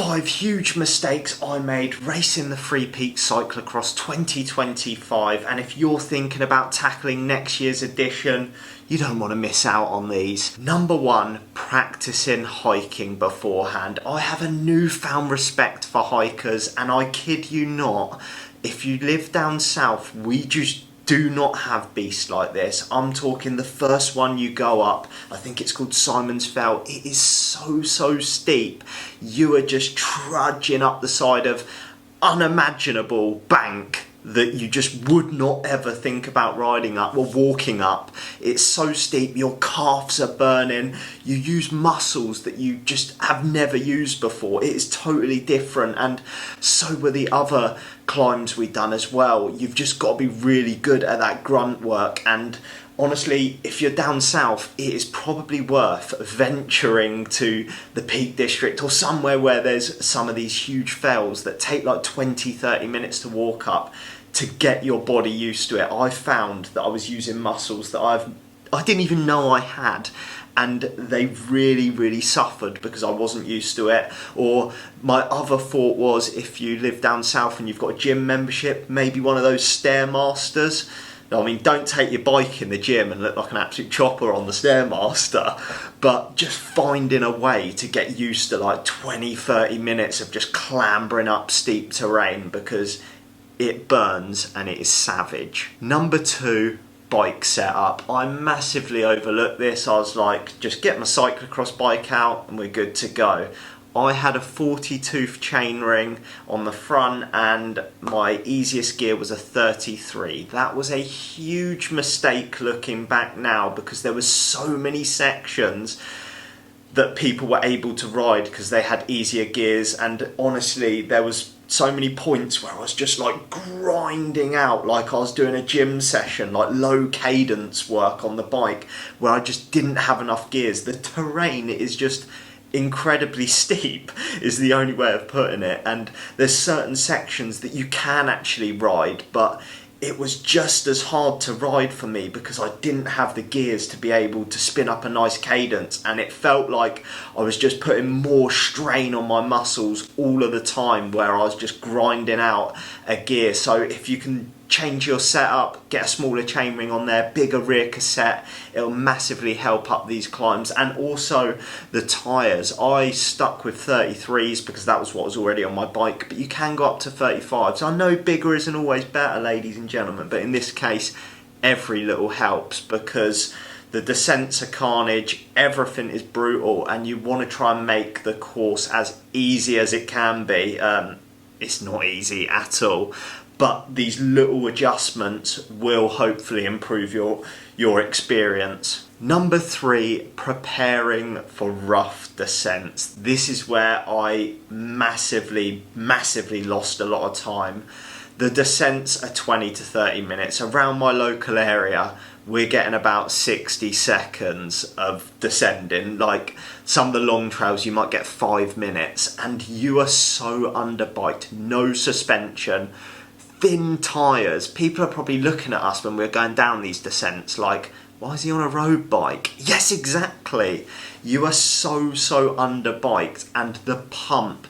5 huge mistakes I made racing the Free Peaks Cyclocross 2025, and if you're thinking about tackling next year's edition, you don't want to miss out on these. Number 1, practicing hiking beforehand. I have a newfound respect for hikers, and I kid you not, if you live down south, we just do not have beasts like this. I'm talking the first one you go up, I think it's called Simon's Fell. It is so steep. You are just trudging up the side of unimaginable bank that you just would not ever think about riding up or walking up. It's so steep, your calves are burning, you use muscles that you just have never used before. It is totally different, and so were the other climbs we've done as well. You've just got to be really good at that grunt work, and honestly, if you're down south, it is probably worth venturing to the Peak District or somewhere where there's some of these huge fells that take like 20-30 minutes to walk up to get your body used to it. I found that I was using muscles that I didn't even know I had, and they really suffered because I wasn't used to it. Or my other thought was, if you live down south and you've got a gym membership, maybe one of those Stairmasters. I mean, don't take your bike in the gym and look like an absolute chopper on the Stairmaster, but just finding a way to get used to like 20-30 minutes of just clambering up steep terrain, because it burns and it is savage. Number 2, bike setup. I massively overlooked this. I was like, just get my cyclocross bike out and we're good to go. I had a 40-tooth chainring on the front and my easiest gear was a 33. That was a huge mistake looking back now, because there were so many sections that people were able to ride because they had easier gears, and honestly there was so many points where I was just like grinding out like I was doing a gym session, like low cadence work on the bike, where I just didn't have enough gears. The terrain is just incredibly steep is the only way of putting it, and there's certain sections that you can actually ride, but it was just as hard to ride for me because I didn't have the gears to be able to spin up a nice cadence, and it felt like I was just putting more strain on my muscles all of the time where I was just grinding out a gear. So if you can change your setup, get a smaller chainring on there, bigger rear cassette, it'll massively help up these climbs. And also the tyres, I stuck with 33s because that was what was already on my bike, but you can go up to 35s. I know bigger isn't always better, ladies and gentlemen, but in this case every little helps, because the descents are carnage, everything is brutal, and you want to try and make the course as easy as it can be. It's not easy at all, but these little adjustments will hopefully improve your experience. Number 3, preparing for rough descents. This is where I massively lost a lot of time. The descents are 20 to 30 minutes. Around my local area, we're getting about 60 seconds of descending. Like some of the long trails, you might get 5 minutes, and you are so underbiked, no suspension, thin tyres. People are probably looking at us when we're going down these descents like, why is he on a road bike? Yes, exactly. You are so underbiked, and the pump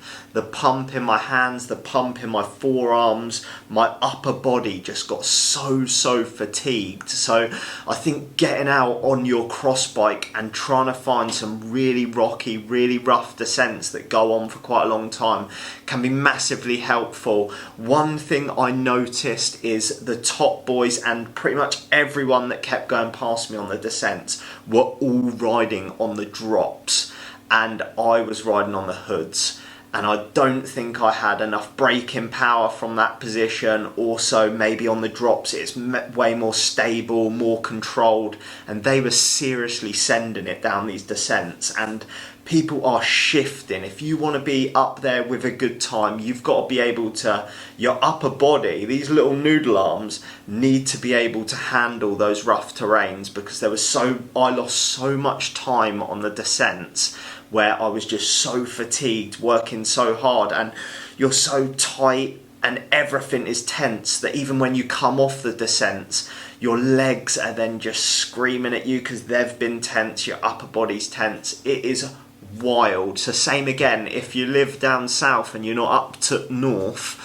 in my hands, the pump in my forearms, my upper body just got so fatigued. So I think getting out on your cross bike and trying to find some really rocky, really rough descents that go on for quite a long time can be massively helpful. One thing I noticed is the top boys and pretty much everyone that kept going past me on the descents were all riding on the drops, and I was riding on the hoods, and I don't think I had enough braking power from that position. Also maybe on the drops it's way more stable, more controlled, and they were seriously sending it down these descents, and people are shifting. If you want to be up there with a good time, you've got to be able to, your upper body, these little noodle arms need to be able to handle those rough terrains, because I lost so much time on the descents where I was just so fatigued working so hard, and you're so tight and everything is tense that even when you come off the descents, your legs are then just screaming at you because they've been tense, your upper body's tense. It is wild. So same again, if you live down south and you're not up to north,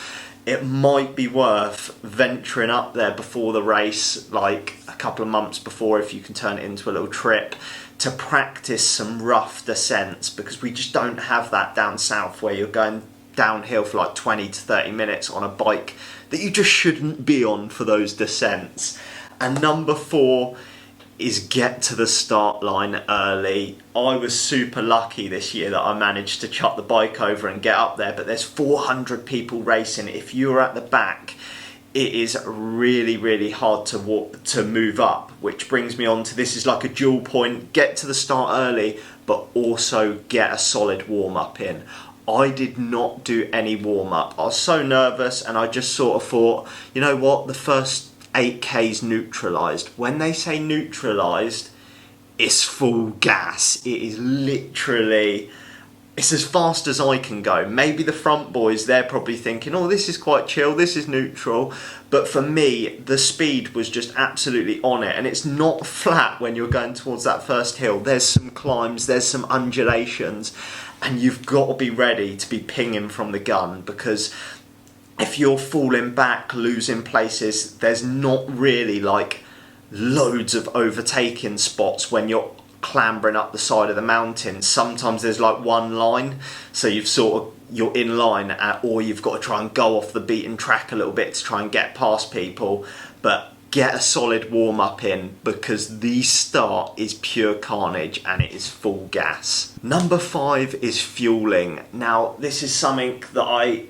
it might be worth venturing up there before the race, like a couple of months before, if you can turn it into a little trip, to practice some rough descents, because we just don't have that down south where you're going downhill for like 20 to 30 minutes on a bike that you just shouldn't be on for those descents. And number 4 is get to the start line early. I was super lucky this year that I managed to chuck the bike over and get up there, but there's 400 people racing. If you're at the back, it is really, really hard to move up, which brings me on to, this is like a dual point: get to the start early, but also get a solid warm-up in. I did not do any warm-up. I was so nervous, and I just sort of thought, you know what, the first 8K's neutralised. When they say neutralised, it's full gas. It is literally, it's as fast as I can go. Maybe the front boys, they're probably thinking, oh, this is quite chill, this is neutral. But for me, the speed was just absolutely on it. And it's not flat when you're going towards that first hill. There's some climbs, there's some undulations, and you've got to be ready to be pinging from the gun, because if you're falling back, losing places, there's not really like loads of overtaking spots when you're clambering up the side of the mountain. Sometimes there's like one line, so you're in line, or you've got to try and go off the beaten track a little bit to try and get past people. But get a solid warm up in, because the start is pure carnage and it is full gas. Number 5 is fueling. Now, this is something that I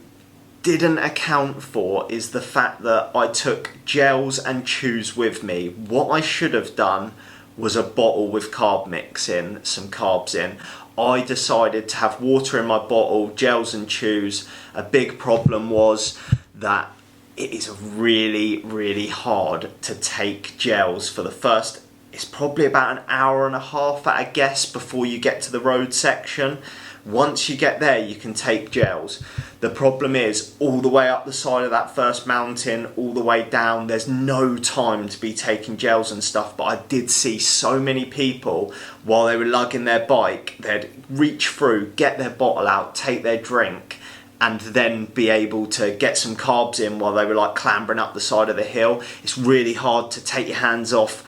didn't account for, is the fact that I took gels and chews with me. What I should have done was a bottle with carb mix in, some carbs in. I decided to have water in my bottle, gels and chews. A big problem was that it is really, really hard to take gels for the first, it's probably about an hour and a half at a guess before you get to the road section. Once you get there, you can take gels. The problem is, all the way up the side of that first mountain, all the way down, there's no time to be taking gels and stuff. But I did see so many people, while they were lugging their bike, they'd reach through, get their bottle out, take their drink, and then be able to get some carbs in while they were like clambering up the side of the hill. It's really hard to take your hands off,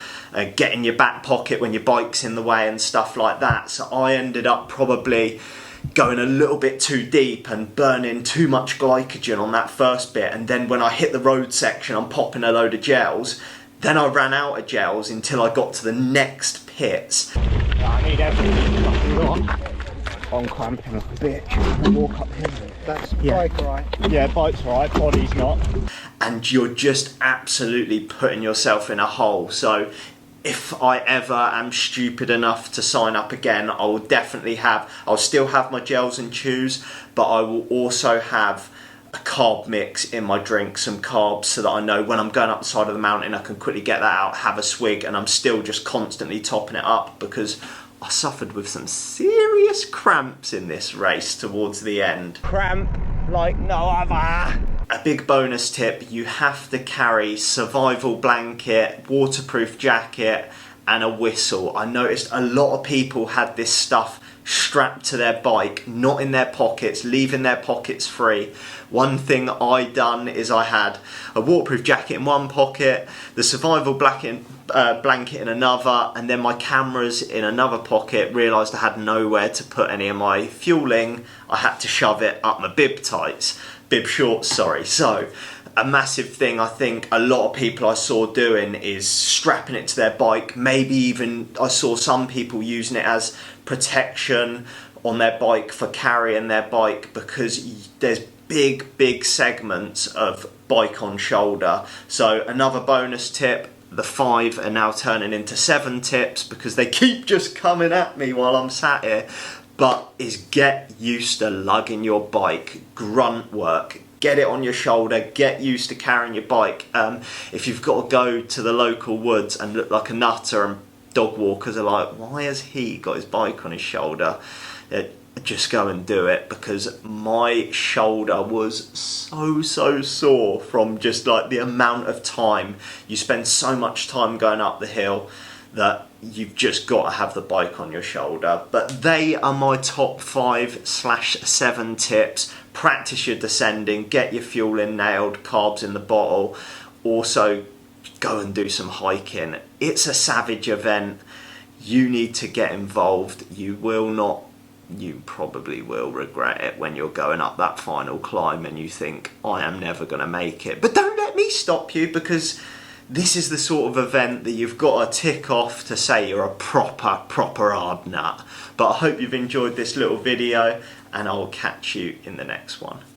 get in your back pocket when your bike's in the way and stuff like that. So I ended up probably going a little bit too deep and burning too much glycogen on that first bit, and then when I hit the road section, I'm popping a load of gels. Then I ran out of gels until I got to the next pits. I need everything fucking got. I'm cramping like a bitch. Walk up here. That's bike right. Yeah, bike's right, body's not. And you're just absolutely putting yourself in a hole. So if I ever am stupid enough to sign up again, I'll still have my gels and chews, but I will also have a carb mix in my drink, some carbs, so that I know when I'm going up the side of the mountain, I can quickly get that out, have a swig, and I'm still just constantly topping it up, because I suffered with some serious cramps in this race towards the end. Cramp like no other. A big bonus tip, you have to carry survival blanket, waterproof jacket, and a whistle. I noticed a lot of people had this stuff strapped to their bike, not in their pockets, leaving their pockets free. One thing I done is I had a waterproof jacket in one pocket, the survival blanket in another, and then my cameras in another pocket. Realised I had nowhere to put any of my fueling. I had to shove it up my bib shorts, sorry. So a massive thing I think a lot of people I saw doing is strapping it to their bike. Maybe even I saw some people using it as protection on their bike for carrying their bike, because there's big segments of bike on shoulder. So another bonus tip, the 5 are now turning into 7 tips because they keep just coming at me while I'm sat here. But is get used to lugging your bike, grunt work. Get it on your shoulder, get used to carrying your bike. If you've got to go to the local woods and look like a nutter, and dog walkers are like, why has he got his bike on his shoulder? Just go and do it, because my shoulder was so sore from just like the amount of time. You spend so much time going up the hill that you've just got to have the bike on your shoulder. But they are my top 5/7 tips. Practice your descending, get your fuel in nailed, carbs in the bottle. Also, go and do some hiking. It's a savage event. You need to get involved. You probably will regret it when you're going up that final climb and you think, I am never going to make it. But don't let me stop you, because this is the sort of event that you've got to tick off to say you're a proper hard nut. But I hope you've enjoyed this little video, and I'll catch you in the next one.